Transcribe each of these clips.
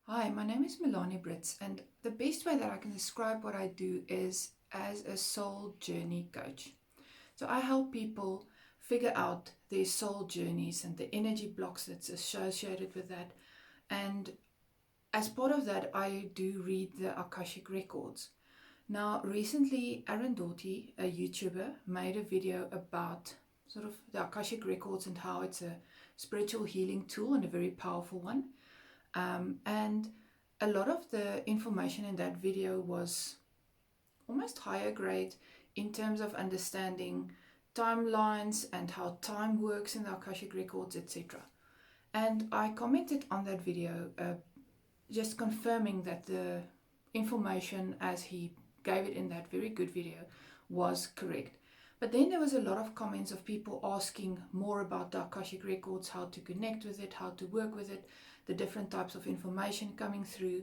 Hi, my name is Milani Brits, and the best way that I can describe what I do is as a soul journey coach. So I help people figure out their soul journeys and the energy blocks that's associated with that. And as part of that, I do read the Akashic records. Now, recently, Aaron Doughty, a YouTuber, made a video about sort of the Akashic records and how it's a spiritual healing tool and a very powerful one. And a lot of the information in that video was almost higher grade in terms of understanding timelines and how time works in the Akashic records, etc. And I commented on that video, just confirming that the information as he gave it in that very good video was correct. But then there was a lot of comments of people asking more about the Akashic records, how to connect with it, how to work with it, the different types of information coming through,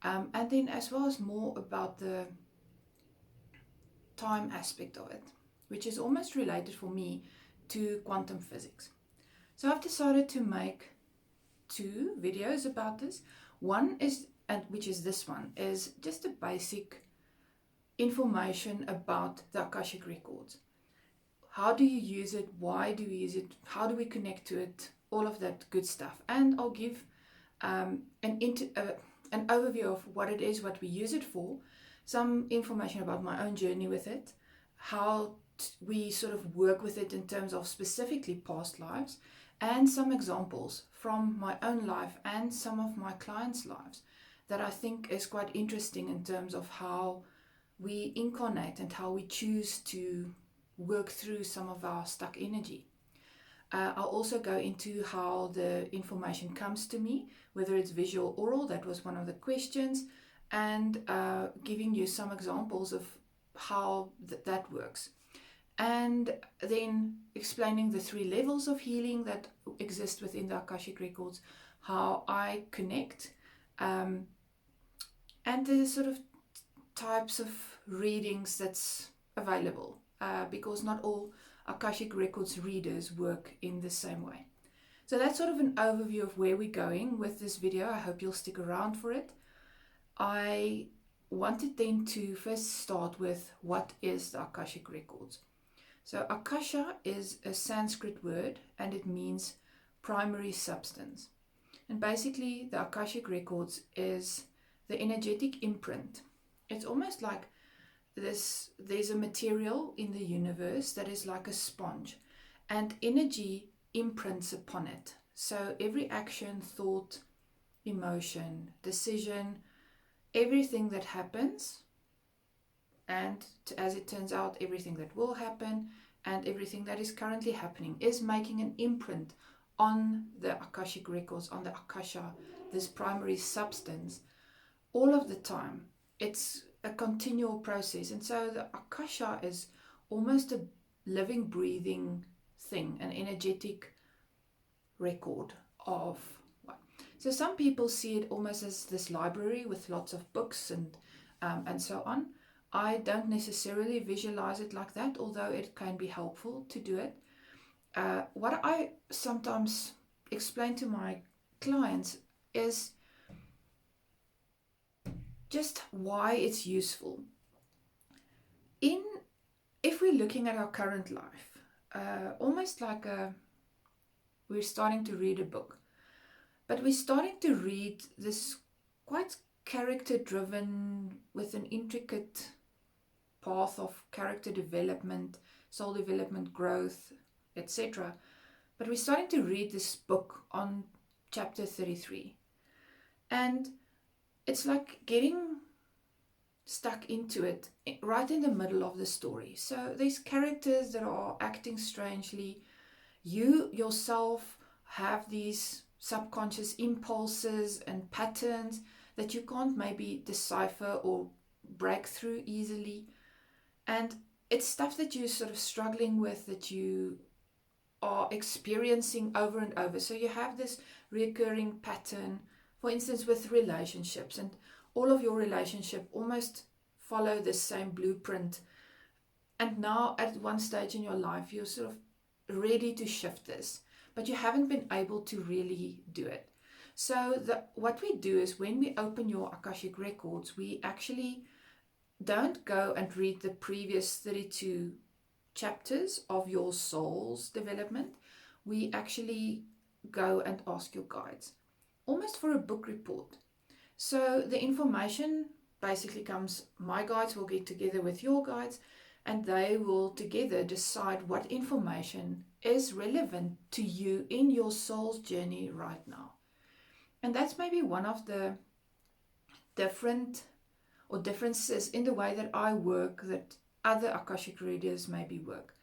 and then as well as more about the time aspect of it, which is almost related for me to quantum physics. So I've decided to make two videos about this. One is, and which is this one, is just a basic information about the Akashic records. How do you use it? Why do you use it? How do we connect to it? All of that good stuff. And I'll give an overview of what it is, what we use it for, some information about my own journey with it, how we sort of work with it in terms of specifically past lives, and some examples from my own life and some of my clients' lives that I think is quite interesting in terms of how we incarnate and how we choose to work through some of our stuck energy. I'll also go into how the information comes to me, whether it's visual, oral, that was one of the questions, and giving you some examples of how that works. And then explaining the three levels of healing that exist within the Akashic records, how I connect, and the sort of types of readings that's available, because not all Akashic records readers work in the same way. So that's sort of an overview of where we're going with this video. I hope you'll stick around for it. I wanted then to first start with what is the Akashic records. So Akasha is a Sanskrit word and it means primary substance. And basically the Akashic records is the energetic imprint. It's almost like there's a material in the universe that is like a sponge and energy imprints upon it. So every action, thought, emotion, decision, everything that happens, and as it turns out, everything that will happen and everything that is currently happening is making an imprint on the Akashic records, on the Akasha, this primary substance, all of the time. It's a continual process. And so the Akasha is almost a living, breathing thing, an energetic record of what. So some people see it almost as this library with lots of books and so on. I don't necessarily visualize it like that, although it can be helpful to do it. What I sometimes explain to my clients is just why it's useful. If we're looking at our current life, almost like we're starting to read a book, but we're starting to read this quite character driven with an intricate path of character development, soul development, growth, etc. But we're starting to read this book on chapter 33, and it's like getting stuck into it right in the middle of the story. So there's characters that are acting strangely. You yourself have these subconscious impulses and patterns that you can't maybe decipher or break through easily. And it's stuff that you're sort of struggling with, that you are experiencing over and over. So you have this recurring pattern, for instance, with relationships, and all of your relationship almost follow the same blueprint. And now at one stage in your life, you're sort of ready to shift this, but you haven't been able to really do it. So what we do is when we open your Akashic records, we actually don't go and read the previous 32 chapters of your soul's development. We actually go and ask your guides, almost for a book report. So the information basically comes, my guides will get together with your guides and they will together decide what information is relevant to you in your soul's journey right now. And that's maybe one of the differences in the way that I work that other Akashic readers maybe work.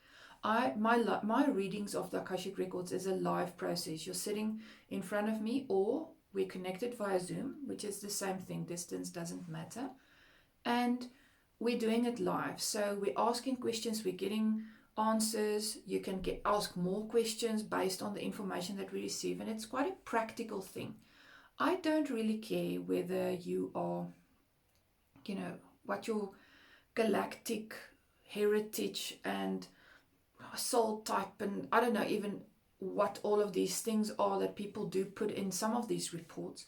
My readings of the Akashic records is a live process. You're sitting in front of me, or we're connected via Zoom, which is the same thing. Distance doesn't matter. And we're doing it live. So we're asking questions, we're getting answers. You can ask more questions based on the information that we receive. And it's quite a practical thing. I don't really care whether you are, what your galactic heritage and soul type, and I don't know even what all of these things are that people do put in some of these reports.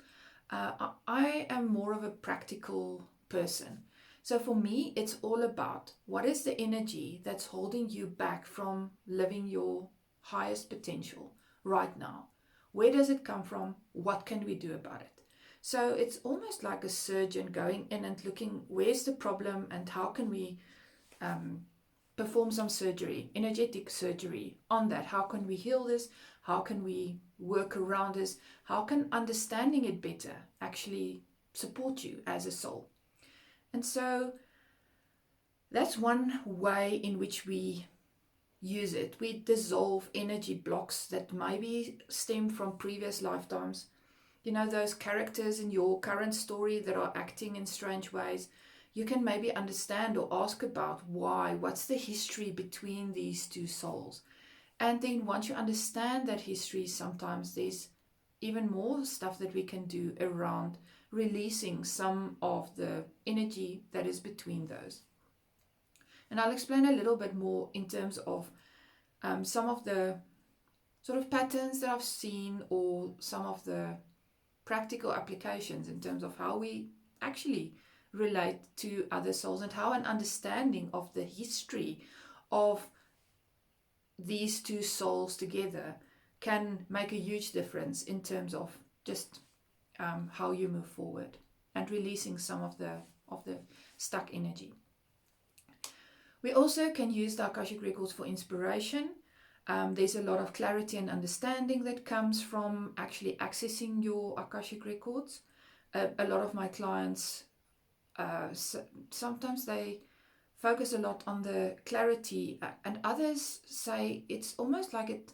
I am more of a practical person. So for me, it's all about what is the energy that's holding you back from living your highest potential right now? Where does it come from? What can we do about it? So it's almost like a surgeon going in and looking where's the problem and how can we perform some surgery, energetic surgery on that. How can we heal this? How can we work around this? How can understanding it better actually support you as a soul? And so that's one way in which we use it. We dissolve energy blocks that maybe stem from previous lifetimes. Those characters in your current story that are acting in strange ways. You can maybe understand or ask about why, what's the history between these two souls. And then once you understand that history, sometimes there's even more stuff that we can do around releasing some of the energy that is between those. And I'll explain a little bit more in terms of some of the sort of patterns that I've seen, or some of the practical applications in terms of how we actually relate to other souls, and how an understanding of the history of these two souls together can make a huge difference in terms of just how you move forward and releasing some of the stuck energy. We also can use the Akashic records for inspiration. There's a lot of clarity and understanding that comes from actually accessing your Akashic records. A lot of my clients, sometimes they focus a lot on the clarity, and others say it's almost like it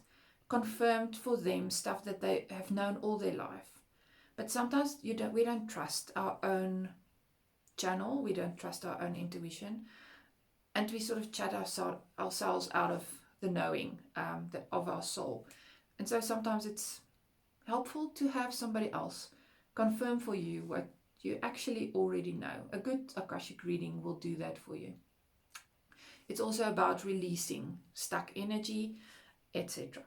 confirmed for them stuff that they have known all their life. But sometimes we don't trust our own channel, we don't trust our own intuition, and we sort of chat ourselves out of the knowing of our soul. And so sometimes it's helpful to have somebody else confirm for you what you actually already know. A good Akashic reading will do that for you. It's also about releasing stuck energy, etc.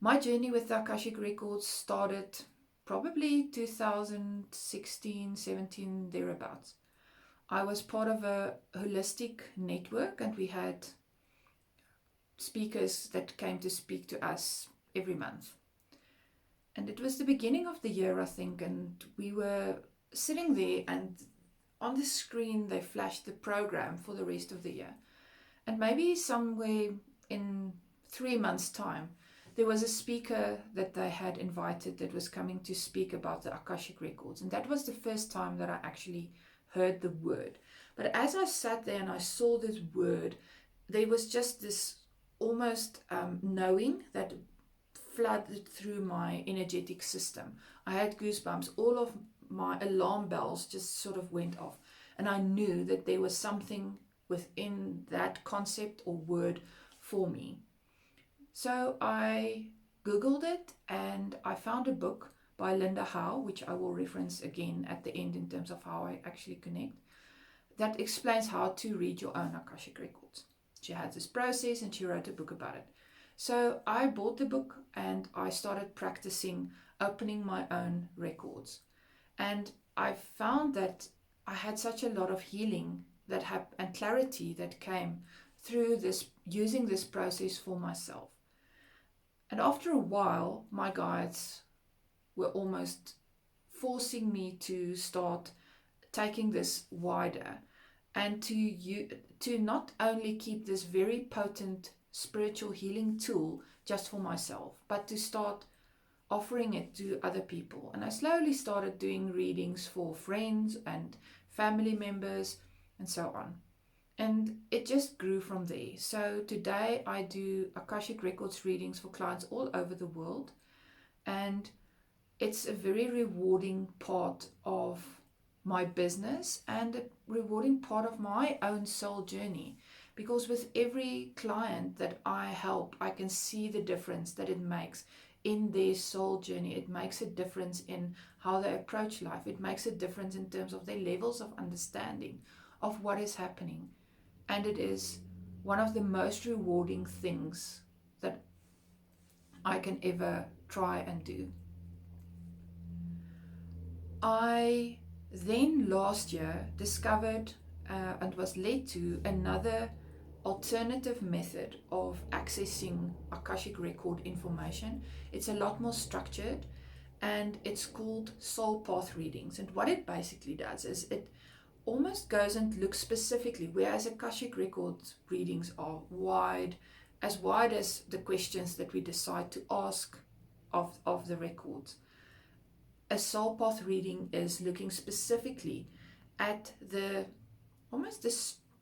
My journey with the Akashic records started probably 2016, 17, thereabouts. I was part of a holistic network, and we had speakers that came to speak to us every month. And it was the beginning of the year, I think, and we were sitting there, and on the screen they flashed the program for the rest of the year. And maybe somewhere in 3 months' time, there was a speaker that they had invited that was coming to speak about the Akashic records. And that was the first time that I actually heard the word. But as I sat there and I saw this word, there was just this almost knowing that flooded through my energetic system. I had goosebumps. All of my alarm bells just sort of went off. And I knew that there was something within that concept or word for me. So I Googled it, and I found a book by Linda Howe, which I will reference again at the end in terms of how I actually connect, that explains how to read your own Akashic records. She had this process and she wrote a book about it. So I bought the book and I started practicing opening my own records. And I found that I had such a lot of healing and clarity that came through this, using this process for myself. And after a while, my guides were almost forcing me to start taking this wider, and to not only keep this very potent spiritual healing tool just for myself, but to start offering it to other people. And I slowly started doing readings for friends and family members and so on. And it just grew from there. So today I do Akashic Records readings for clients all over the world. And it's a very rewarding part of my business and a rewarding part of my own soul journey. Because with every client that I help, I can see the difference that it makes in their soul journey. It makes a difference in how they approach life. It makes a difference in terms of their levels of understanding of what is happening. And it is one of the most rewarding things that I can ever try and do. I then last year discovered and was led to another alternative method of accessing Akashic record information. It's a lot more structured, and it's called soul path readings. And what it basically does is it almost goes and looks specifically, whereas Akashic records readings are wide as the questions that we decide to ask of the records. A soul path reading is looking specifically at the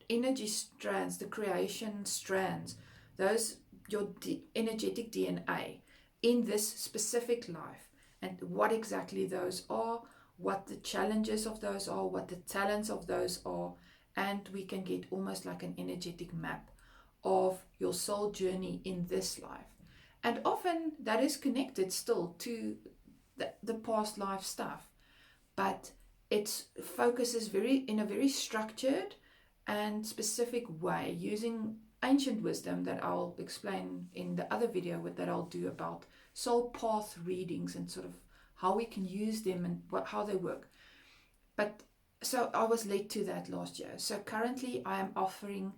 energy strands, the creation strands, those your energetic DNA in this specific life, and what exactly those are, what the challenges of those are, what the talents of those are, and we can get almost like an energetic map of your soul journey in this life. And often that is connected still to the past life stuff, but it focuses in a very structured and specific way, using ancient wisdom that I'll explain in the other video that I'll do about soul path readings and sort of how we can use them and how they work. But so I was led to that last year. So currently I am offering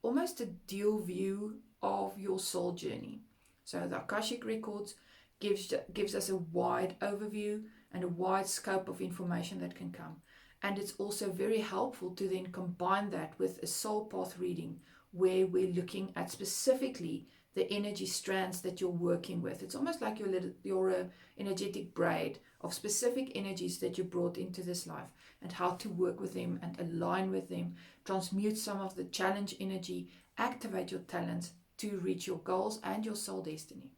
almost a dual view of your soul journey. So the Akashic records gives us a wide overview and a wide scope of information that can come. And it's also very helpful to then combine that with a soul path reading, where we're looking at specifically the energy strands that you're working with. It's almost like your energetic braid of specific energies that you brought into this life, and how to work with them and align with them, transmute some of the challenge energy, activate your talents to reach your goals and your soul destiny.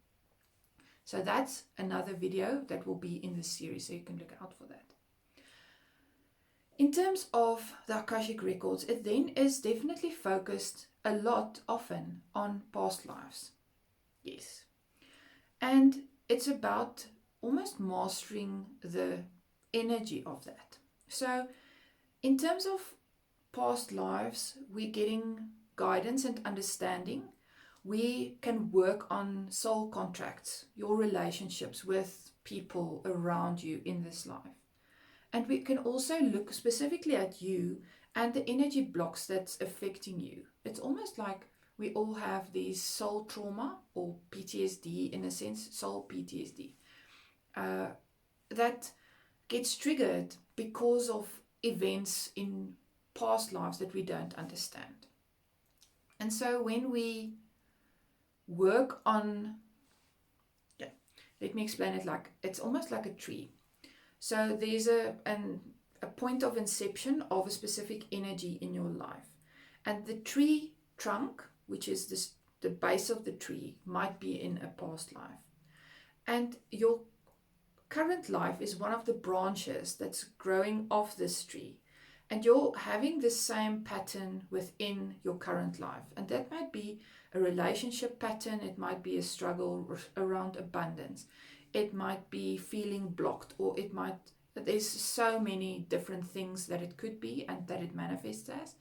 So that's another video that will be in this series, so you can look out for that. In terms of the Akashic records, it then is definitely focused a lot often on past lives. Yes. And it's about almost mastering the energy of that. So in terms of past lives, we're getting guidance and understanding. We can work on soul contracts, your relationships with people around you in this life. And we can also look specifically at you and the energy blocks that's affecting you. It's almost like we all have these soul trauma, or PTSD in a sense, soul PTSD, that gets triggered because of events in past lives that we don't understand. And so when we work on, let me explain it like, it's almost like a tree. So there's a point of inception of a specific energy in your life. And the tree trunk, which is the base of the tree, might be in a past life. And your current life is one of the branches that's growing off this tree. And you're having the same pattern within your current life. And that might be a relationship pattern. It might be a struggle around abundance. It might be feeling blocked, or there's so many different things that it could be and that it manifests as.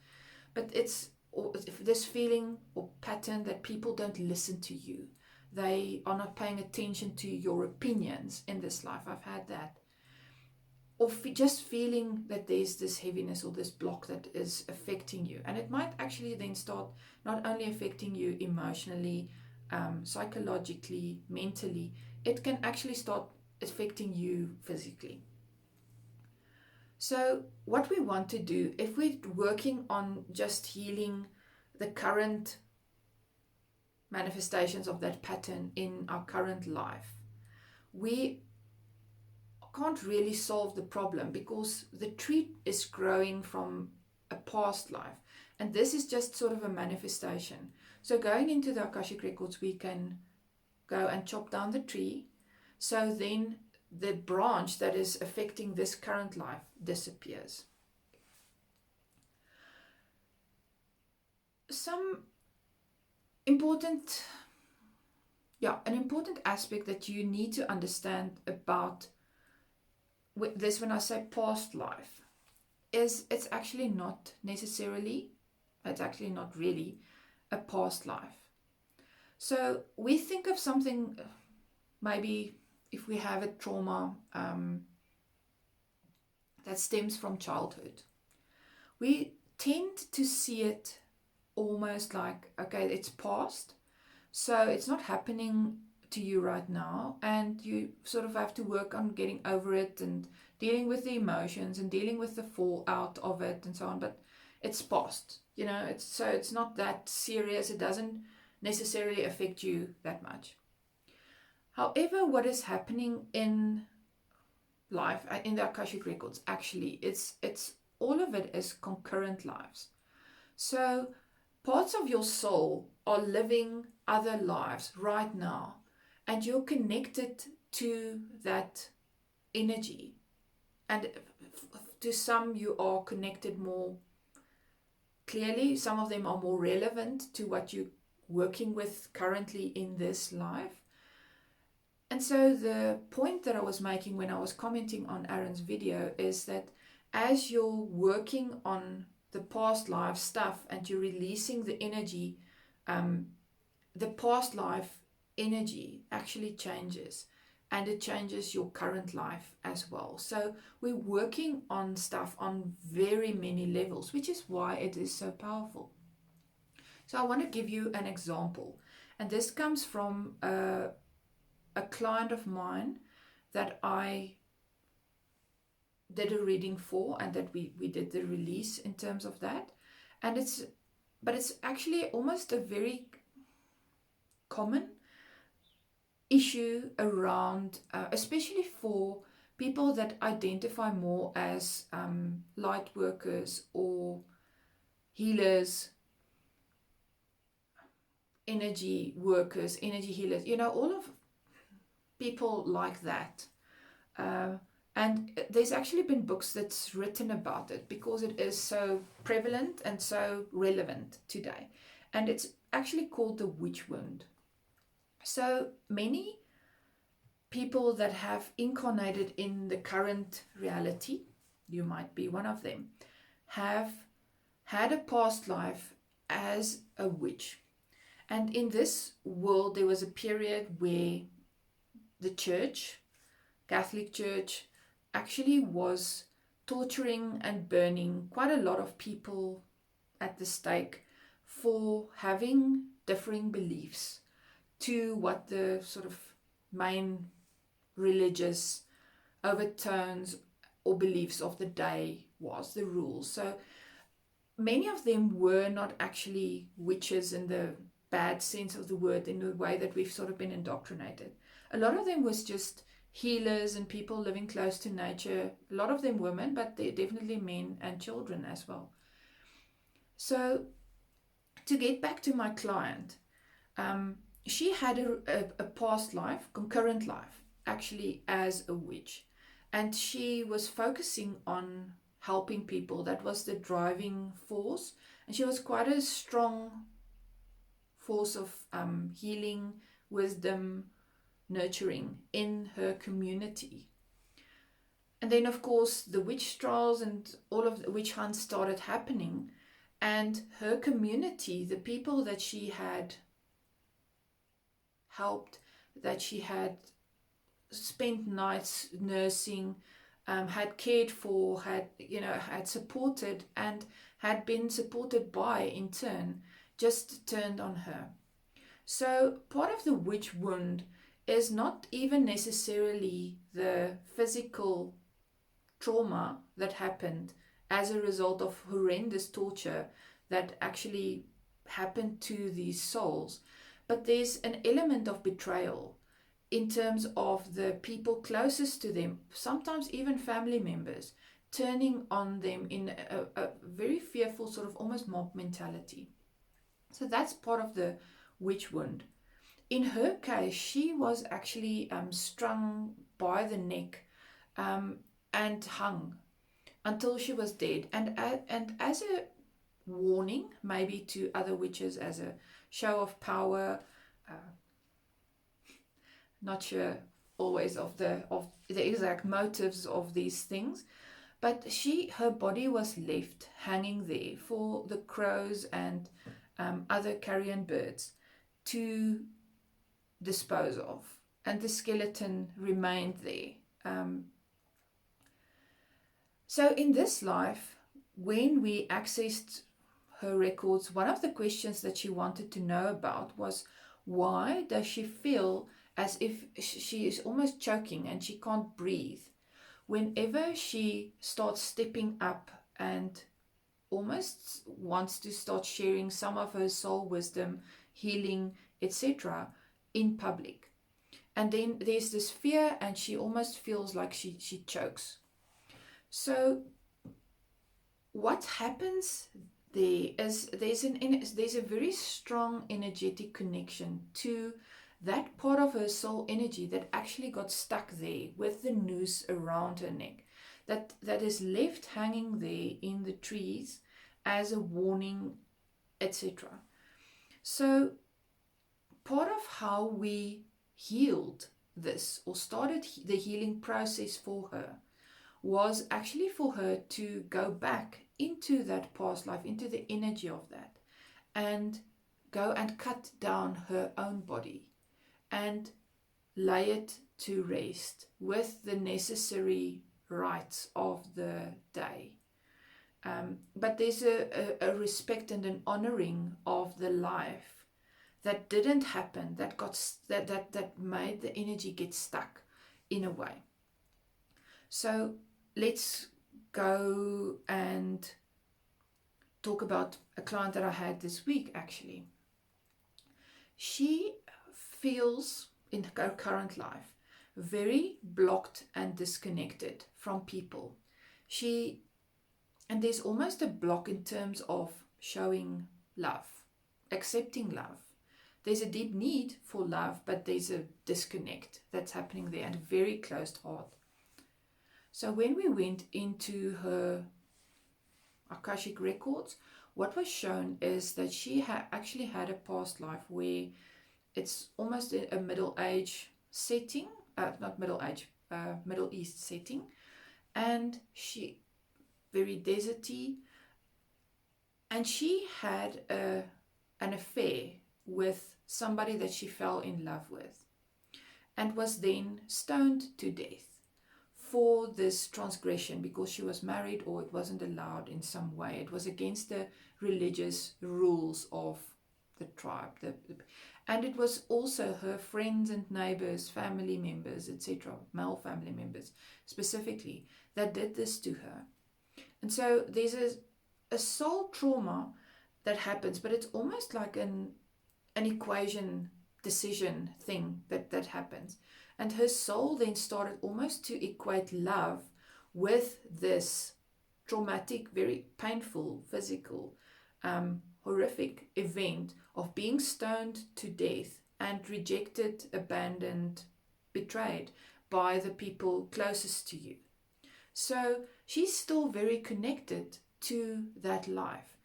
But it's this feeling or pattern that people don't listen to you. they are not paying attention to your opinions in this life. I've had that. Or just feeling that there's this heaviness or this block that is affecting you. And it might actually then start not only affecting you emotionally, psychologically, mentally, it can actually start affecting you physically. So what we want to do, if we're working on just healing the current manifestations of that pattern in our current life, we can't really solve the problem because the tree is growing from a past life, and this is just sort of a manifestation. So going into the Akashic records, we can go and chop down the tree, so then the branch that is affecting this current life disappears. Some important an important aspect that you need to understand about this, when I say past life, is it's actually not really a past life. So we think of something, maybe if we have a trauma that stems from childhood, we tend to see it almost like, okay, it's past, so it's not happening to you right now, and you sort of have to work on getting over it and dealing with the emotions and dealing with the fallout of it and so on. But it's past, it's not that serious. It doesn't necessarily affect you that much. However, what is happening in life, in the Akashic records, actually, it's all of it is concurrent lives. So parts of your soul are living other lives right now, and you're connected to that energy. And to some, you are connected more clearly. Some of them are more relevant to what you're working with currently in this life. And so the point that I was making when I was commenting on Aaron's video is that as you're working on the past life stuff and you're releasing the energy, the past life energy actually changes, and it changes your current life as well. So we're working on stuff on very many levels, which is why it is so powerful. So I want to give you an example, and this comes from a client of mine that I did a reading for, and that we did the release in terms of that. And it's actually almost a very common issue around, especially for people that identify more as light workers or healers, energy workers, energy healers, all of people like that. And there's actually been books that's written about it because it is so prevalent and so relevant today. And it's actually called the witch wound. So many people that have incarnated in the current reality, you might be one of them, have had a past life as a witch. And in this world, there was a period where the church, Catholic Church, actually was torturing and burning quite a lot of people at the stake for having differing beliefs to what the sort of main religious overtones or beliefs of the day was, the rules. So many of them were not actually witches in the bad sense of the word, in the way that we've sort of been indoctrinated. A lot of them was just healers and people living close to nature. A lot of them women, but they're definitely men and children as well. So to get back to my client, she had a past life, concurrent life, actually as a witch. And she was focusing on helping people. That was the driving force. And she was quite a strong force of healing, wisdom, nurturing in her community. And then, of course, the witch trials and all of the witch hunts started happening. And her community, the people that she had helped, that she had spent nights nursing, had cared for, had supported, and had been supported by in turn, just turned on her. So part of the witch wound is not even necessarily the physical trauma that happened as a result of horrendous torture that actually happened to these souls, but there's an element of betrayal in terms of the people closest to them, sometimes even family members, turning on them in a very fearful sort of almost mob mentality. So that's part of the witch wound. In her case, she was actually strung by the neck and hung until she was dead. And as a warning, maybe to other witches, as a show of power, not sure always of the exact motives of these things, but her body was left hanging there for the crows and other carrion birds to dispose of, and the skeleton remained there. So in this life, when we accessed her records, one of the questions that she wanted to know about was, why does she feel as if she is almost choking and she can't breathe whenever she starts stepping up and almost wants to start sharing some of her soul wisdom, healing, etc. in public? And then there's this fear, and she almost feels like she chokes. So what happens there is there's a very strong energetic connection to that part of her soul energy that actually got stuck there with the noose around her neck, that is left hanging there in the trees as a warning, etc. So part of how we healed this, or started the healing process for her, was actually for her to go back into that past life, into the energy of that, and go and cut down her own body and lay it to rest with the necessary rites of the day. But there's a respect and an honoring of the life that didn't happen, that made the energy get stuck in a way. So let's go and talk about a client that I had this week, actually. She feels in her current life very blocked and disconnected from people. And there's almost a block in terms of showing love, accepting love. There's a deep need for love, but there's a disconnect that's happening there, and a very closed heart. So when we went into her Akashic records, what was shown is that she actually had a past life where it's almost a middle age setting, not middle age, Middle East setting, and she very deserty, and she had an affair with somebody that she fell in love with, and was then stoned to death for this transgression, because she was married, or it wasn't allowed in some way. It was against the religious rules of the tribe. And it was also her friends and neighbors, family members, etc., male family members specifically, that did this to her. And so there's a soul trauma that happens, but it's almost like an equation decision thing that happens. And her soul then started almost to equate love with this traumatic, very painful, physical, horrific event of being stoned to death and rejected, abandoned, betrayed by the people closest to you. So she's still very connected to that life.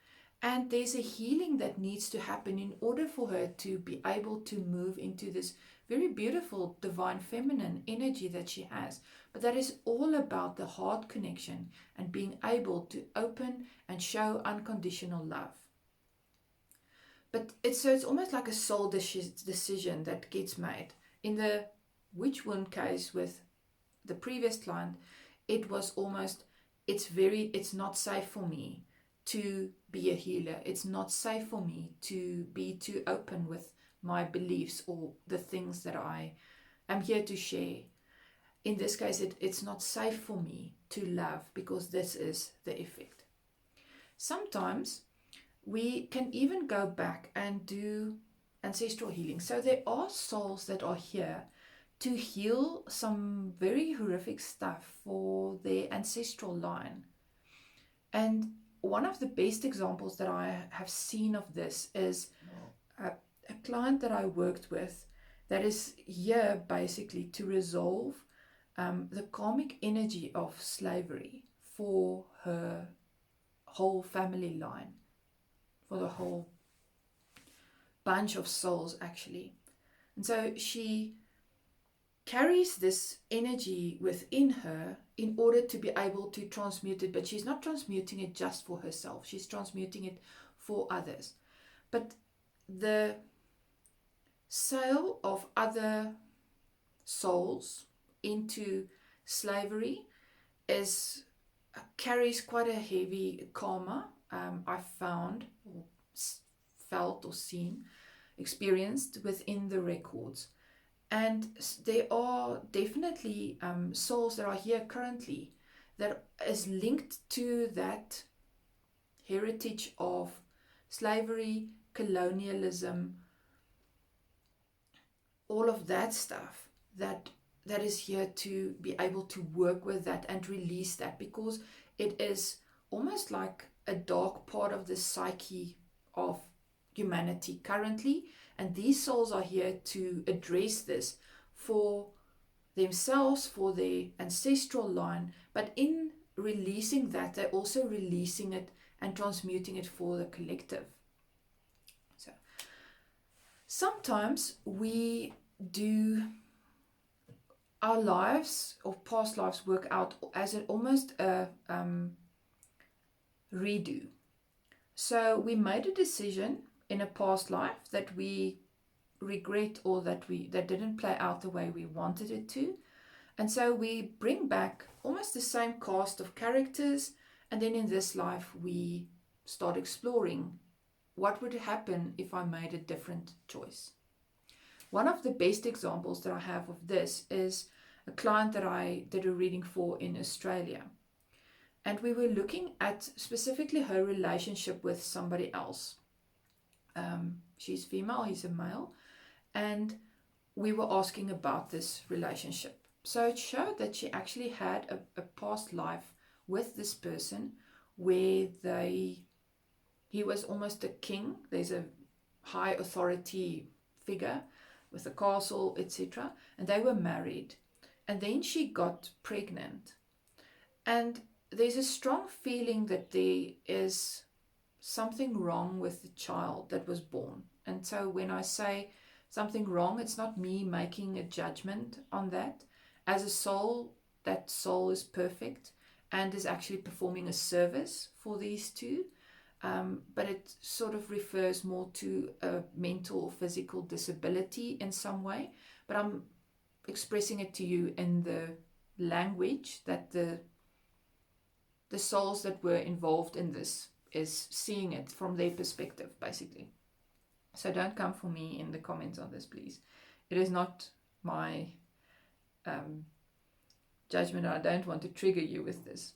And there's a healing that needs to happen in order for her to be able to move into this very beautiful divine feminine energy that she has. But that is all about the heart connection and being able to open and show unconditional love. But it's almost like a soul decision that gets made. In the witch wound case with the previous client, it was almost, it's not safe for me to be a healer. It's not safe for me to be too open with my beliefs or the things that I am here to share. In this case, it's not safe for me to love because this is the effect. Sometimes we can even go back and do ancestral healing. So there are souls that are here to heal some very horrific stuff for their ancestral line. And one of the best examples that I have seen of this is a client that I worked with that is here basically to resolve the karmic energy of slavery for her whole family line, for the whole bunch of souls actually. And so she carries this energy within her in order to be able to transmute it, but she's not transmuting it just for herself, she's transmuting it for others. But the sale of other souls into slavery carries quite a heavy karma. I found, or felt, or seen, experienced within the records. And there are definitely souls that are here currently that is linked to that heritage of slavery, colonialism, all of that stuff that is here to be able to work with that and release that, because it is almost like a dark part of the psyche of humanity currently, and these souls are here to address this for themselves, for their ancestral line, but in releasing that, they're also releasing it and transmuting it for the collective. So sometimes we do our lives or past lives work out as almost a redo. So we made a decision in a past life that we regret, or that didn't play out the way we wanted it to, and so we bring back almost the same cast of characters, and then in this life we start exploring what would happen if I made a different choice. One of the best examples that I have of this is a client that I did a reading for in Australia. And we were looking at specifically her relationship with somebody else. She's female, he's a male. And we were asking about this relationship. So it showed that she actually had a past life with this person where he was almost a king. There's a high authority figure with a castle, etc. And they were married. And then she got pregnant. And there's a strong feeling that there is something wrong with the child that was born. And so when I say something wrong, it's not me making a judgment on that. As a soul, that soul is perfect and is actually performing a service for these two. But it sort of refers more to a mental or physical disability in some way. But I'm expressing it to you in the language that the souls that were involved in this is seeing it from their perspective, basically. So don't come for me in the comments on this, please. It is not my judgment. I don't want to trigger you with this.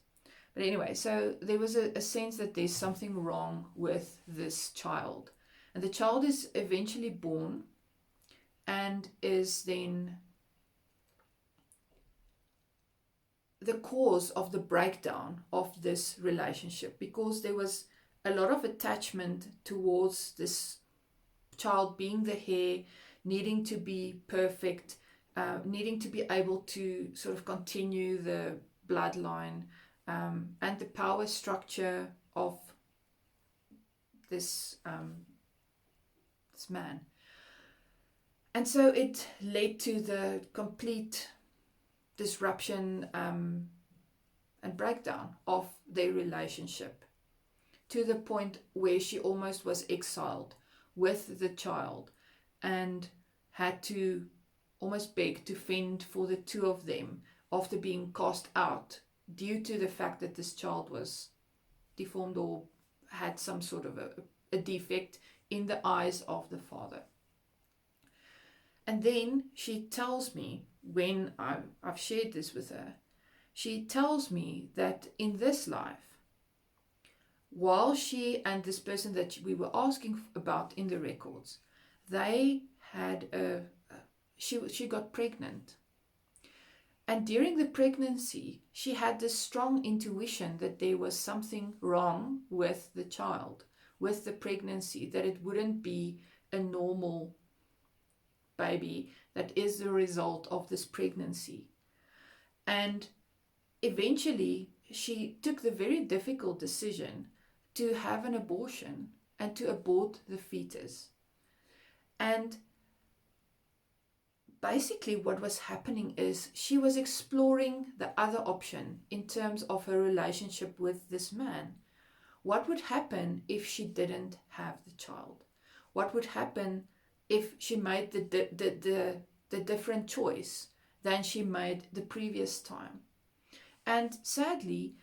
But anyway, so there was a sense that there's something wrong with this child. And the child is eventually born and is then the cause of the breakdown of this relationship, because there was a lot of attachment towards this child being the heir, needing to be perfect, needing to be able to sort of continue the bloodline, and the power structure of this man. And so it led to the complete disruption and breakdown of their relationship, to the point where she almost was exiled with the child and had to almost beg to fend for the two of them after being cast out due to the fact that this child was deformed or had some sort of a defect in the eyes of the father. And then she tells me, when I've shared this with her, she tells me that in this life, while she and this person that we were asking about in the records, they had she got pregnant. And during the pregnancy, she had this strong intuition that there was something wrong with the child, with the pregnancy, that it wouldn't be a normal baby that is the result of this pregnancy. And eventually, she took the very difficult decision to have an abortion and to abort the fetus. And basically what was happening is she was exploring the other option in terms of her relationship with this man. What would happen if she didn't have the child? What would happen if she made the different choice than she made the previous time? And sadly,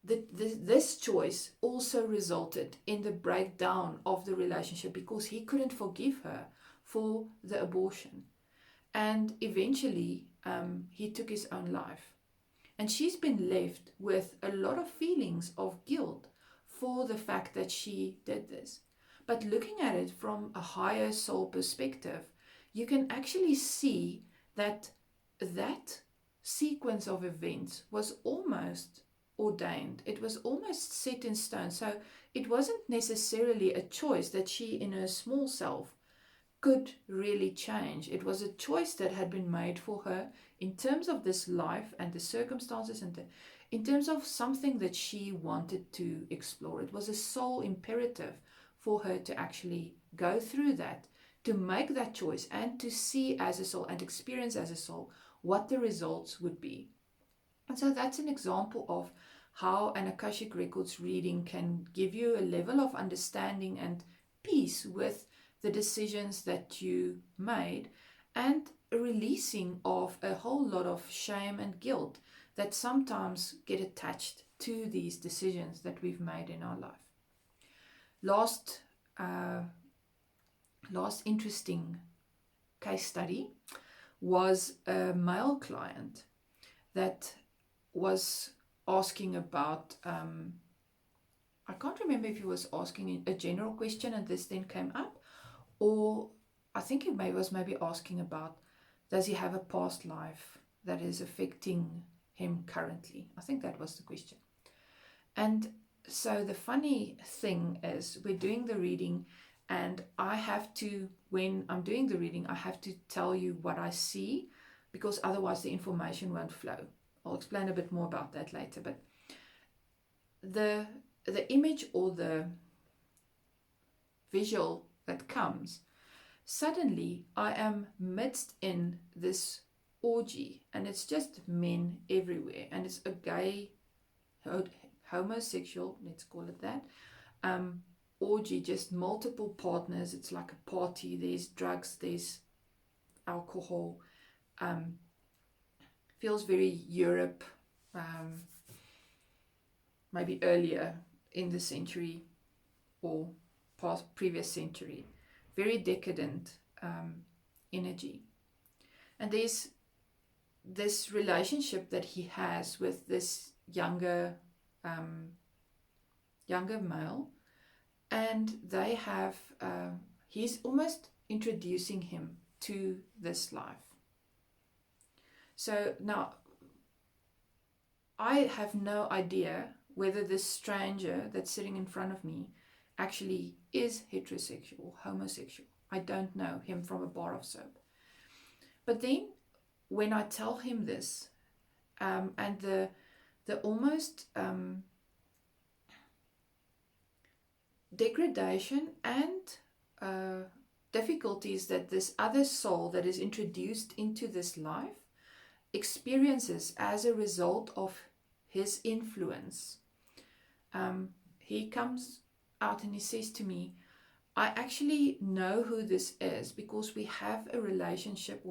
this choice also resulted in the breakdown of the relationship because he couldn't forgive her for the abortion. And eventually, he took his own life. And she's been left with a lot of feelings of guilt for the fact that she did this. But looking at it from a higher soul perspective, you can actually see that that sequence of events was almost ordained. It was almost set in stone. So it wasn't necessarily a choice that she in her small self could really change. It was a choice that had been made for her in terms of this life and the circumstances and in terms of something that she wanted to explore. It was a soul imperative for her to actually go through that, to make that choice and to see as a soul and experience as a soul what the results would be. And so that's an example of how an Akashic Records reading can give you a level of understanding and peace with the decisions that you made, and a releasing of a whole lot of shame and guilt that sometimes get attached to these decisions that we've made in our life. Last interesting case study was a male client that was asking about, I can't remember if he was asking a general question and this then came up, or I think he was maybe asking about, does he have a past life that is affecting him currently? I think that was the question. And so the funny thing is, we're doing the reading, and I have to, when I'm doing the reading, I have to tell you what I see, because otherwise the information won't flow. I'll explain a bit more about that later. But the image or the visual that comes, suddenly I am midst in this orgy, and it's just men everywhere, and it's a gay, homosexual, let's call it that, orgy, just multiple partners. It's like a party. There's drugs, there's alcohol, feels very Europe, maybe earlier in the century or previous century, very decadent energy. And there's this relationship that he has with this younger male, and they have, he's almost introducing him to this life. So now I have no idea whether this stranger that's sitting in front of me actually is heterosexual or homosexual. I don't know him from a bar of soap. But then when I tell him this, and the almost degradation and difficulties that this other soul that is introduced into this life experiences as a result of his influence, he comes out and he says to me, I actually know who this is because we had a relationship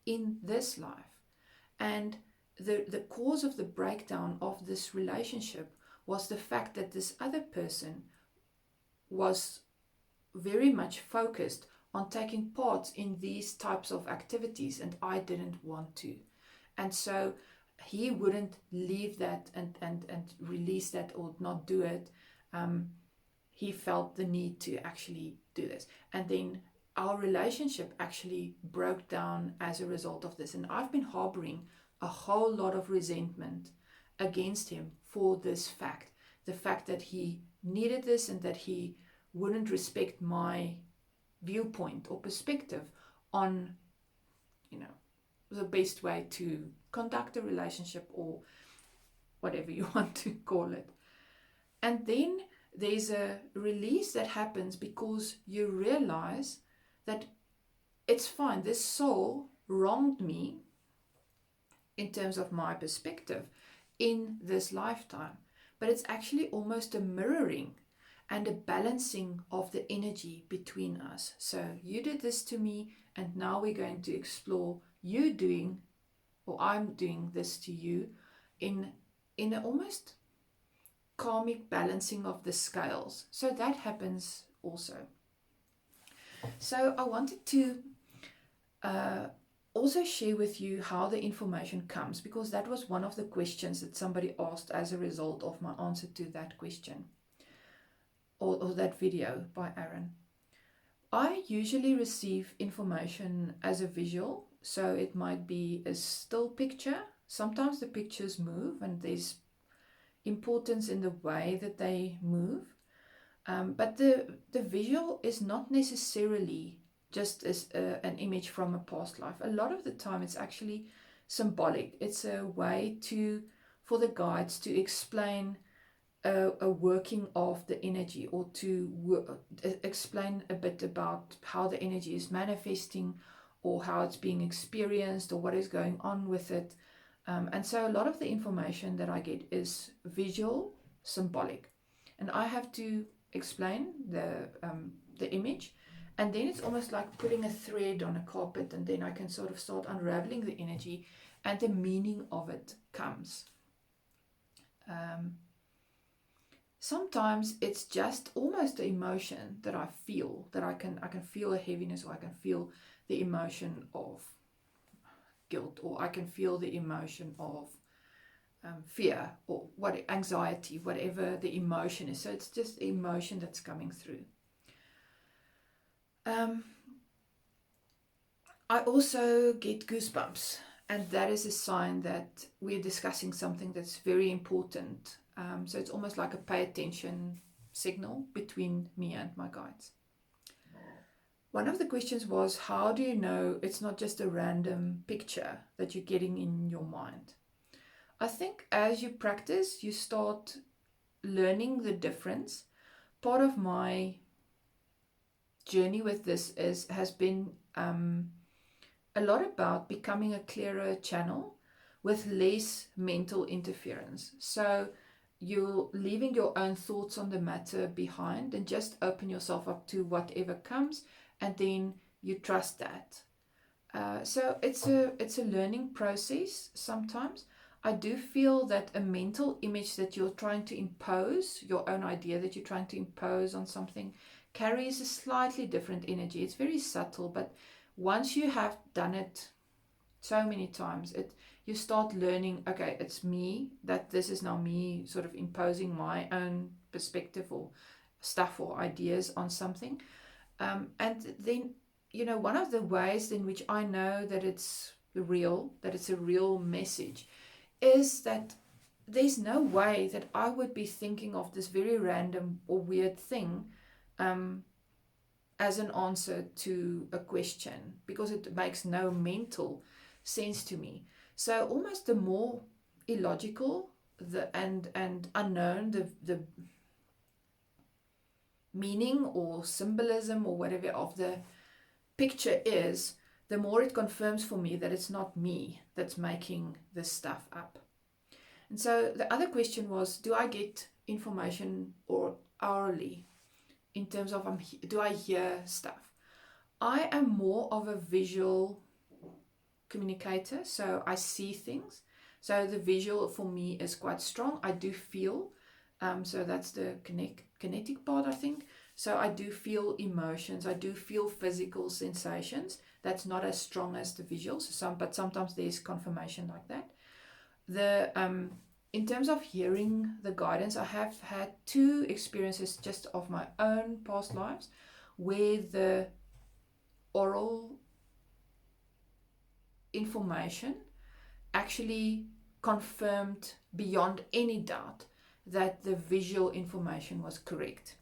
in this life. And the cause of the breakdown of this relationship was the fact that this other person was very much focused on taking part in these types of activities, and I didn't want to. And so he wouldn't leave that and release that or not do it. He felt the need to actually do this. And then our relationship actually broke down as a result of this. And I've been harboring a whole lot of resentment against him for this fact. The fact that he needed this and that he wouldn't respect my viewpoint or perspective on, the best way to conduct a relationship or whatever you want to call it. And then there's a release that happens because you realize that it's fine. This soul wronged me in terms of my perspective in this lifetime, but it's actually almost a mirroring and a balancing of the energy between us. So you did this to me, and now we're going to explore you doing, or I'm doing this to you in an almost karmic balancing of the scales. So that happens also. So I wanted to also share with you how the information comes, because that was one of the questions that somebody asked as a result of my answer to that question, or that video by Aaron. I usually receive information as a visual, so it might be a still picture. Sometimes the pictures move and there's importance in the way that they move. But the visual is not necessarily just as an image from a past life. A lot of the time it's actually symbolic. It's a way for the guides to explain a working of the energy, or to explain a bit about how the energy is manifesting, or how it's being experienced, or what is going on with it. And so a lot of the information that I get is visual, symbolic, and I have to explain the image, and then it's almost like putting a thread on a carpet, and then I can sort of start unraveling the energy, and the meaning of it comes. Sometimes it's just almost the emotion that I feel, that I can feel a heaviness, or I can feel the emotion of guilt, or I can feel the emotion of fear, or anxiety, whatever the emotion is. So it's just the emotion that's coming through. I also get goosebumps, and that is a sign that we're discussing something that's very important. So it's almost like a pay attention signal between me and my guides. One of the questions was, how do you know it's not just a random picture that you're getting in your mind? I think as you practice, you start learning the difference. Part of my journey with this has been a lot about becoming a clearer channel with less mental interference. So you're leaving your own thoughts on the matter behind and just open yourself up to whatever comes, and then you trust that. So it's a learning process. Sometimes I do feel that a mental image that you're trying to impose, your own idea that you're trying to impose on something, carries a slightly different energy. It's very subtle, but once you have done it so many times, you start learning, okay, it's me, that this is now me sort of imposing my own perspective or stuff or ideas on something. And then, one of the ways in which I know that it's real, that it's a real message, is that there's no way that I would be thinking of this very random or weird thing as an answer to a question, because it makes no mental sense to me. So almost the more illogical and unknown the meaning or symbolism or whatever of the picture is, the more it confirms for me that it's not me that's making this stuff up. And so the other question was, do I get information or hourly in terms of do I hear stuff? I am more of a visual communicator, so I see things. So the visual for me is quite strong. I do feel, so that's the kinetic part, I think. So I do feel emotions. I do feel physical sensations. That's not as strong as the visuals. But sometimes there's confirmation like that. The in terms of hearing the guidance, I have had 2 experiences just of my own past lives where the oral information actually confirmed beyond any doubt that the visual information was correct.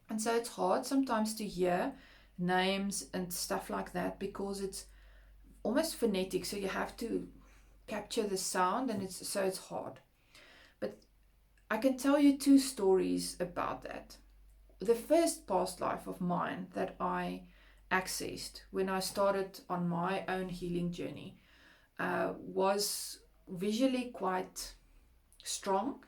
And so it's hard sometimes to hear names and stuff like that because it's almost phonetic, so you have to capture the sound, and it's hard. But I can tell you 2 stories about that. The first past life of mine that I accessed when I started on my own healing journey was visually quite strong,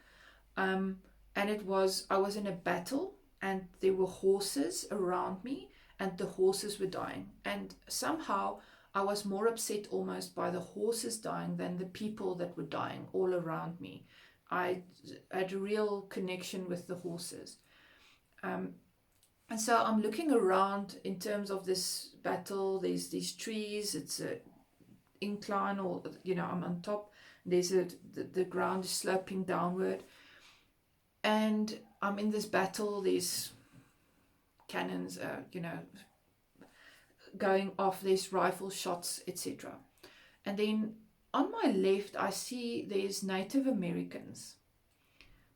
and I was in a battle, and there were horses around me, and the horses were dying, and somehow I was more upset almost by the horses dying than the people that were dying all around me. I had a real connection with the horses. And so I'm looking around in terms of this battle. There's these trees, it's a incline, or I'm on top. There's the ground is sloping downward, and I'm in this battle. There's cannons, going off. There's rifle shots, etc. And then on my left, I see there's Native Americans.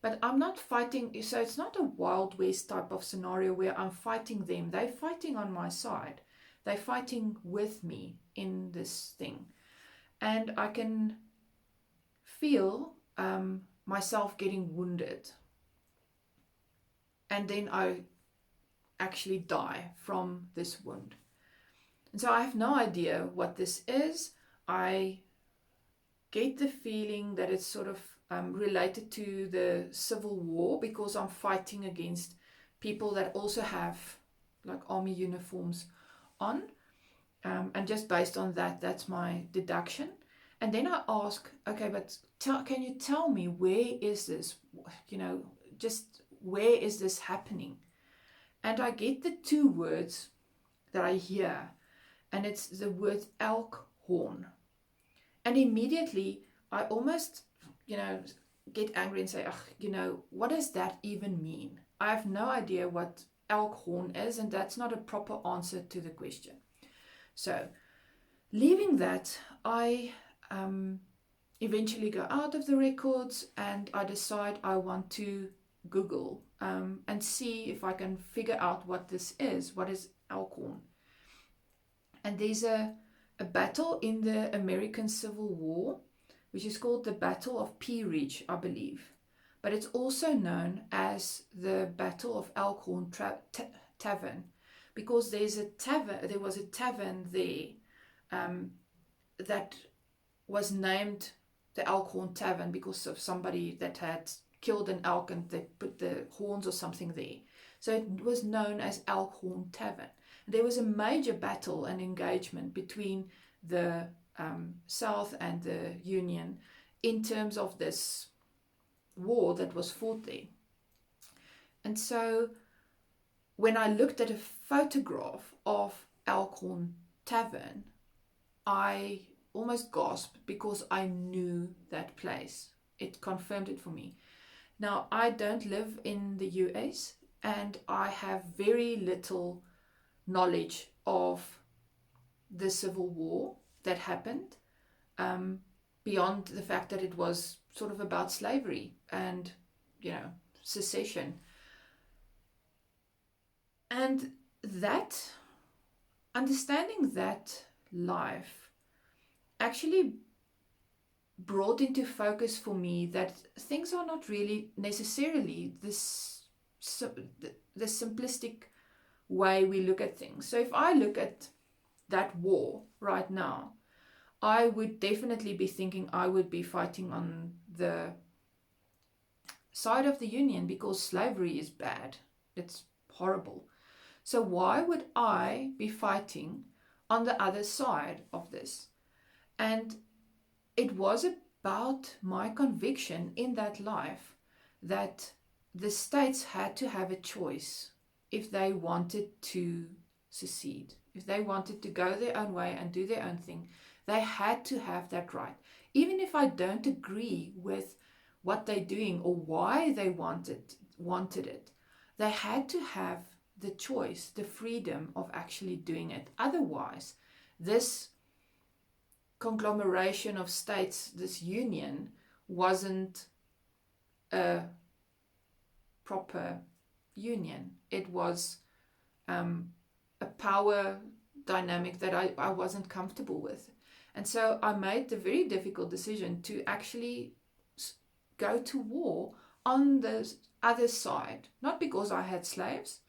But I'm not fighting, so it's not a Wild West type of scenario where I'm fighting them. They're fighting on my side. They're fighting with me in this thing. And I can feel myself getting wounded. And then I actually die from this wound. And so I have no idea what this is. I get the feeling that it's sort of related to the Civil War, because I'm fighting against people that also have like army uniforms on, and just based on that, that's my deduction. And then I ask, okay, but can you tell me, where is this, just where is this happening? And I get the 2 words that I hear, and it's the word elk horn. And immediately I almost get angry and say, what does that even mean? I have no idea what elk horn is, and that's not a proper answer to the question. So leaving that, I eventually go out of the records, and I decide I want to Google and see if I can figure out what this is. What is elk horn? And there's a battle in the American Civil War, which is called the Battle of Pea Ridge, I believe. But it's also known as the Battle of Elkhorn Tavern, because there was a tavern there that was named the Elkhorn Tavern because of somebody that had killed an elk and they put the horns or something there. So it was known as Elkhorn Tavern. There was a major battle and engagement between the South and the Union in terms of this war that was fought there. And so when I looked at a photograph of Elkhorn Tavern, I almost gasped because I knew that place. It confirmed it for me. Now, I don't live in the US, and I have very little knowledge of the Civil War that happened, beyond the fact that it was sort of about slavery and, secession. And that, understanding that life actually brought into focus for me that things are not really necessarily the simplistic way we look at things. So if I look at that war right now, I would definitely be thinking I would be fighting on the side of the Union because slavery is bad. It's horrible. So why would I be fighting on the other side of this? And it was about my conviction in that life that the states had to have a choice if they wanted to secede, if they wanted to go their own way and do their own thing. They had to have that right. Even if I don't agree with what they're doing or why they wanted it, they had to have the choice, the freedom of actually doing it. Otherwise, this conglomeration of states, this union, wasn't a proper union. It was a power dynamic that I wasn't comfortable with. And so I made the very difficult decision to actually go to war on the other side, not because I had slaves,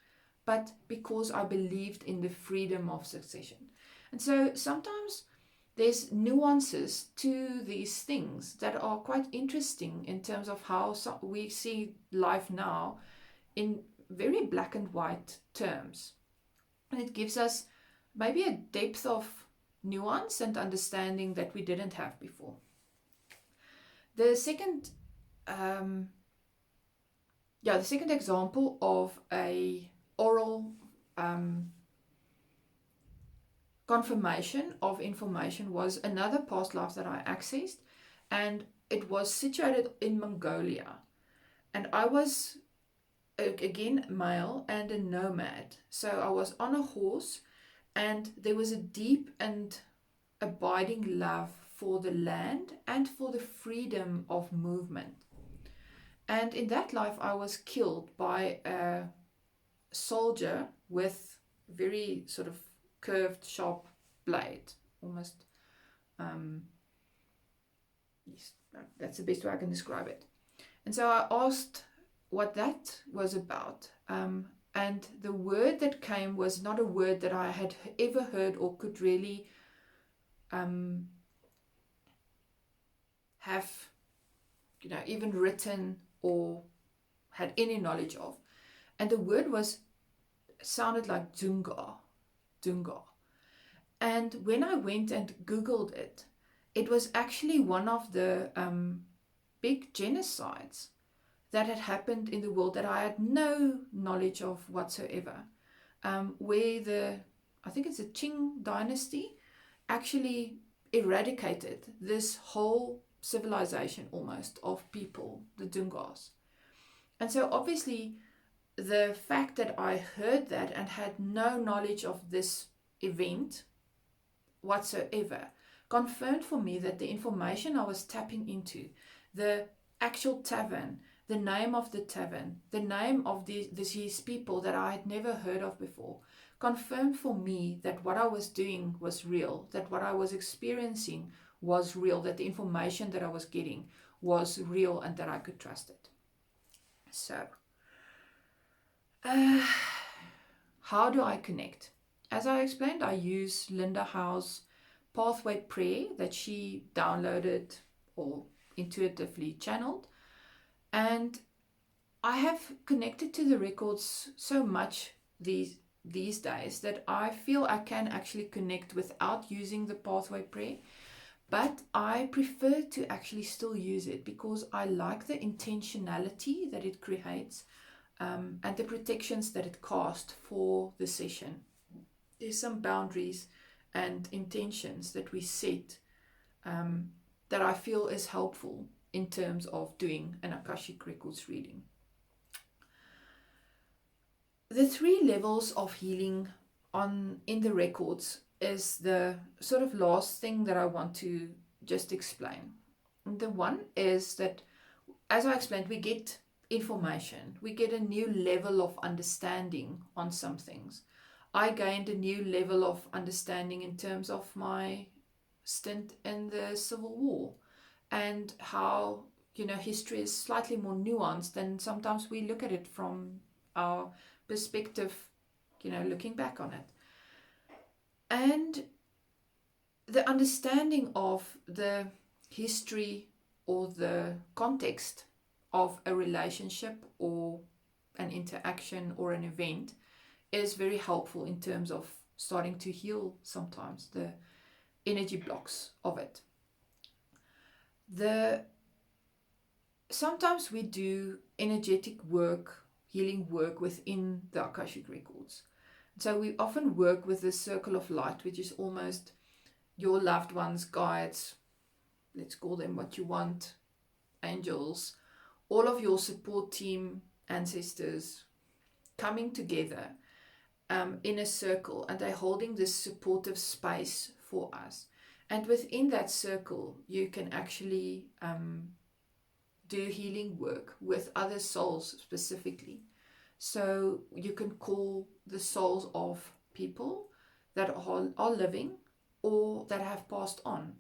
but because I believed in the freedom of succession. And so sometimes there's nuances to these things that are quite interesting in terms of how we see life now in very black and white terms. And it gives us maybe a depth of nuance and understanding that we didn't have before. The second example of a oral confirmation of information was another past life that I accessed, and it was situated in Mongolia. And I was, again, male and a nomad. So I was on a horse, and there was a deep and abiding love for the land and for the freedom of movement. And in that life, I was killed by a soldier with very sort of curved, sharp blade, almost. Yes, that's the best way I can describe it. And so I asked what that was about. And the word that came was not a word that I had ever heard or could really have, even written or had any knowledge of. And the word sounded like Dunga. And when I went and Googled it, it was actually one of the big genocides that had happened in the world that I had no knowledge of whatsoever, where I think it's the Qing dynasty, actually eradicated this whole civilization almost of people, the Dungas. And so obviously the fact that I heard that and had no knowledge of this event whatsoever confirmed for me that the information I was tapping into, the actual tavern, the name of the tavern, the name of these people that I had never heard of before, confirmed for me that what I was doing was real, that what I was experiencing was real, that the information that I was getting was real, and that I could trust it. So, how do I connect? As I explained, I use Linda Howe's pathway prayer that she downloaded or intuitively channeled. And I have connected to the records so much these days that I feel I can actually connect without using the pathway prayer. But I prefer to actually still use it because I like the intentionality that it creates and the protections that it casts for the session. There's some boundaries and intentions that we set that I feel is helpful in terms of doing an Akashic Records reading. The 3 levels of healing in the records is the sort of last thing that I want to just explain. The one is that, as I explained, we get information. We get a new level of understanding on some things. I gained a new level of understanding in terms of my stint in the Civil War and how, history is slightly more nuanced than sometimes we look at it from our perspective, looking back on it. And the understanding of the history or the context of a relationship or an interaction or an event is very helpful in terms of starting to heal sometimes the energy blocks of it. Sometimes we do energetic work, healing work within the Akashic records. So we often work with this circle of light, which is almost your loved ones, guides, let's call them what you want, angels, all of your support team, ancestors, coming together in a circle, and they're holding this supportive space for us. And within that circle, you can actually do healing work with other souls specifically. So you can call the souls of people that are living or that have passed on.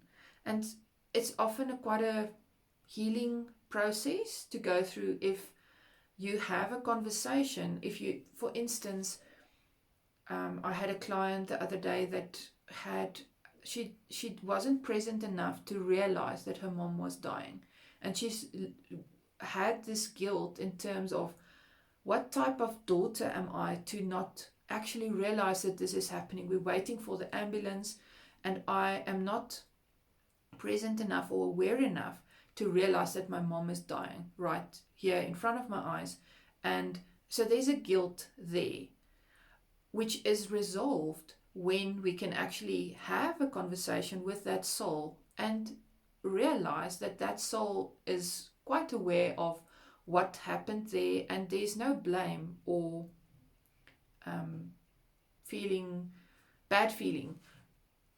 And it's often quite a healing process to go through if you have a conversation. If you, for instance, I had a client the other day that she wasn't present enough to realize that her mom was dying. And she's had this guilt in terms of, what type of daughter am I to not actually realize that this is happening? We're waiting for the ambulance and I am not present enough or aware enough to realize that my mom is dying right here in front of my eyes. And so there's a guilt there, which is resolved when we can actually have a conversation with that soul and realize that that soul is quite aware of what happened there, and there's no blame or bad feeling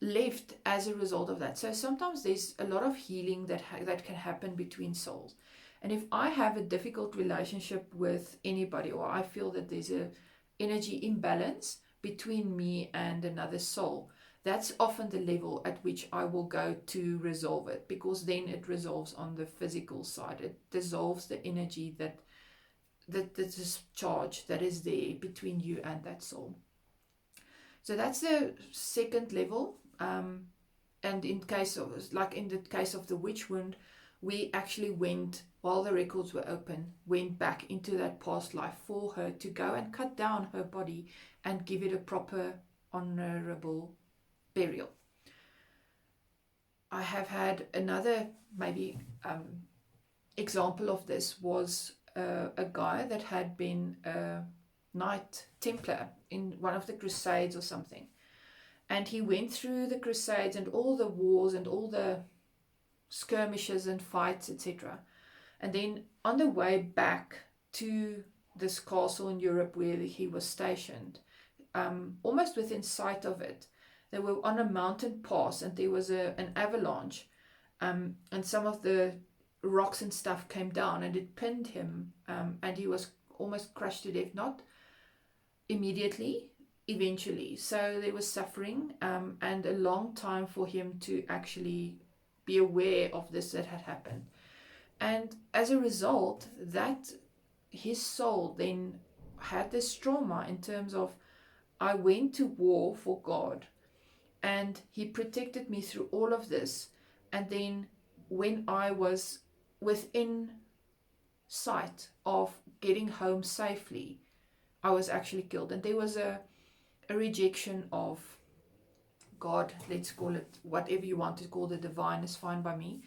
left as a result of that. So sometimes there's a lot of healing that can happen between souls. And if I have a difficult relationship with anybody, or I feel that there's a energy imbalance between me and another soul, that's often the level at which I will go to resolve it, because then it resolves on the physical side. It dissolves the energy that this charge that is there between you and that soul. So that's the second level. And in the case of the witch wound, we actually went, while the records were open, went back into that past life for her to go and cut down her body and give it a proper, honorable burial. I have had another maybe example of this was a guy that had been a Knight Templar in one of the Crusades or something. And he went through the Crusades and all the wars and all the skirmishes and fights, etc. And then on the way back to this castle in Europe where he was stationed, almost within sight of it, they were on a mountain pass and there was an avalanche, and some of the rocks and stuff came down and it pinned him, and he was almost crushed to death, not immediately, eventually. So there was suffering, and a long time for him to actually be aware of this that had happened. And as a result, that his soul then had this trauma in terms of, I went to war for God and he protected me through all of this, and then when I was within sight of getting home safely, I was actually killed. And there was a rejection of God, let's call it whatever you want to call the divine, is fine by me.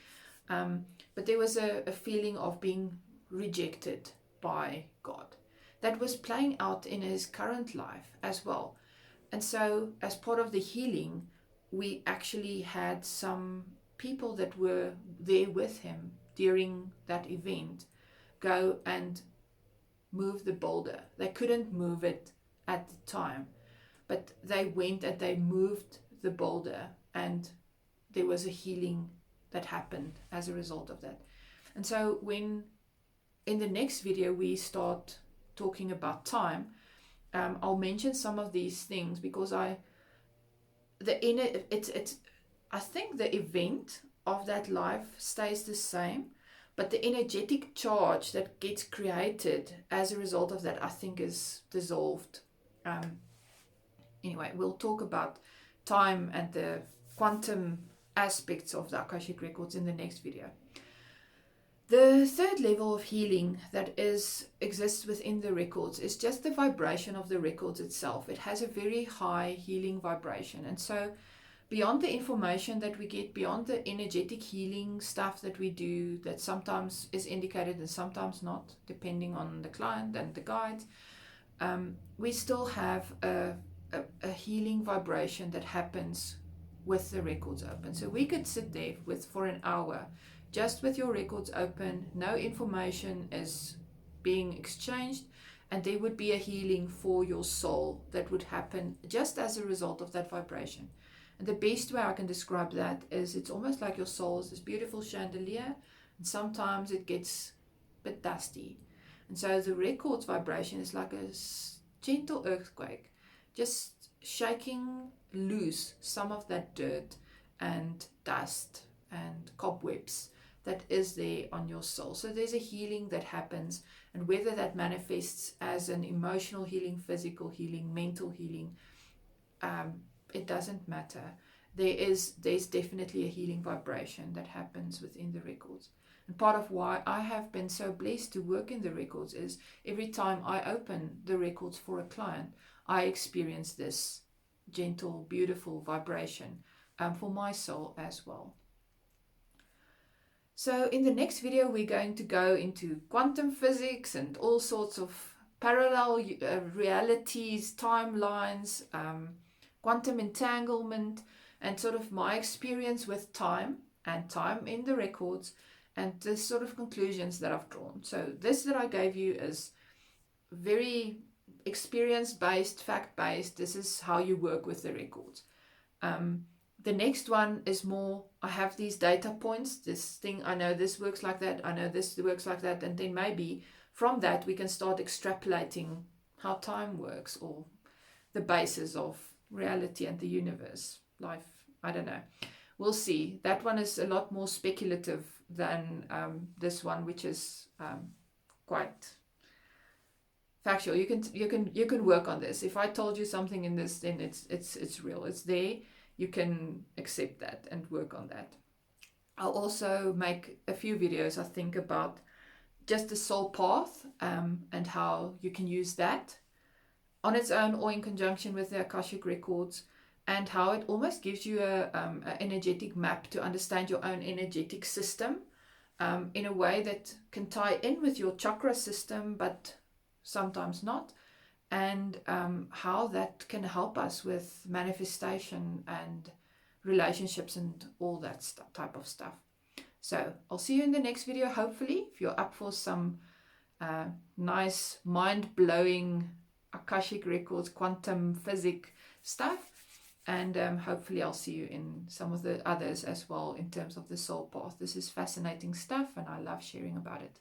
But there was a feeling of being rejected by God that was playing out in his current life as well. And so as part of the healing, we actually had some people that were there with him during that event go and move the boulder. They couldn't move it at the time, but they went and they moved the boulder, and there was a healing that happened as a result of that. And so when in the next video we start talking about time, I'll mention some of these things, because I think the event of that life stays the same, but the energetic charge that gets created as a result of that, I think, is dissolved. Anyway, we'll talk about time and the quantum aspects of the Akashic records in the next video. The third level of healing that exists within the records is just the vibration of the records itself. It has a very high healing vibration. And so beyond the information that we get, beyond the energetic healing stuff that we do, that sometimes is indicated and sometimes not, depending on the client and the guides, we still have a healing vibration that happens with the records open. So we could sit there for an hour just with your records open, no information is being exchanged, and there would be a healing for your soul that would happen just as a result of that vibration. And the best way I can describe that is it's almost like your soul is this beautiful chandelier, and sometimes it gets a bit dusty. And so the records vibration is like a gentle earthquake, just shaking loose some of that dirt and dust and cobwebs that is there on your soul. So there's a healing that happens, and whether that manifests as an emotional healing, physical healing, mental healing, it doesn't matter. There's definitely a healing vibration that happens within the records. And part of why I have been so blessed to work in the records is every time I open the records for a client, I experience this gentle, beautiful vibration for my soul as well. So in the next video, we're going to go into quantum physics and all sorts of parallel realities, timelines, quantum entanglement, and sort of my experience with time and time in the records, and the sort of conclusions that I've drawn. So this that I gave you is very experience-based, fact-based. This is how you work with the records. The next one is more, I have these data points, this thing, I know this works like that, I know this works like that, and then maybe from that we can start extrapolating how time works, or the basis of reality and the universe, life, I don't know. We'll see. That one is a lot more speculative than this one, which is quite factual. You can work on this. If I told you something in this, then it's real. It's there. You can accept that and work on that. I'll also make a few videos, I think, about just the soul path and how you can use that on its own or in conjunction with the Akashic records, and how it almost gives you an energetic map to understand your own energetic system in a way that can tie in with your chakra system, but sometimes not. And how that can help us with manifestation and relationships and all that type of stuff. So I'll see you in the next video, hopefully, if you're up for some nice, mind-blowing Akashic records, quantum physics stuff. And hopefully I'll see you in some of the others as well in terms of the soul path. This is fascinating stuff, and I love sharing about it.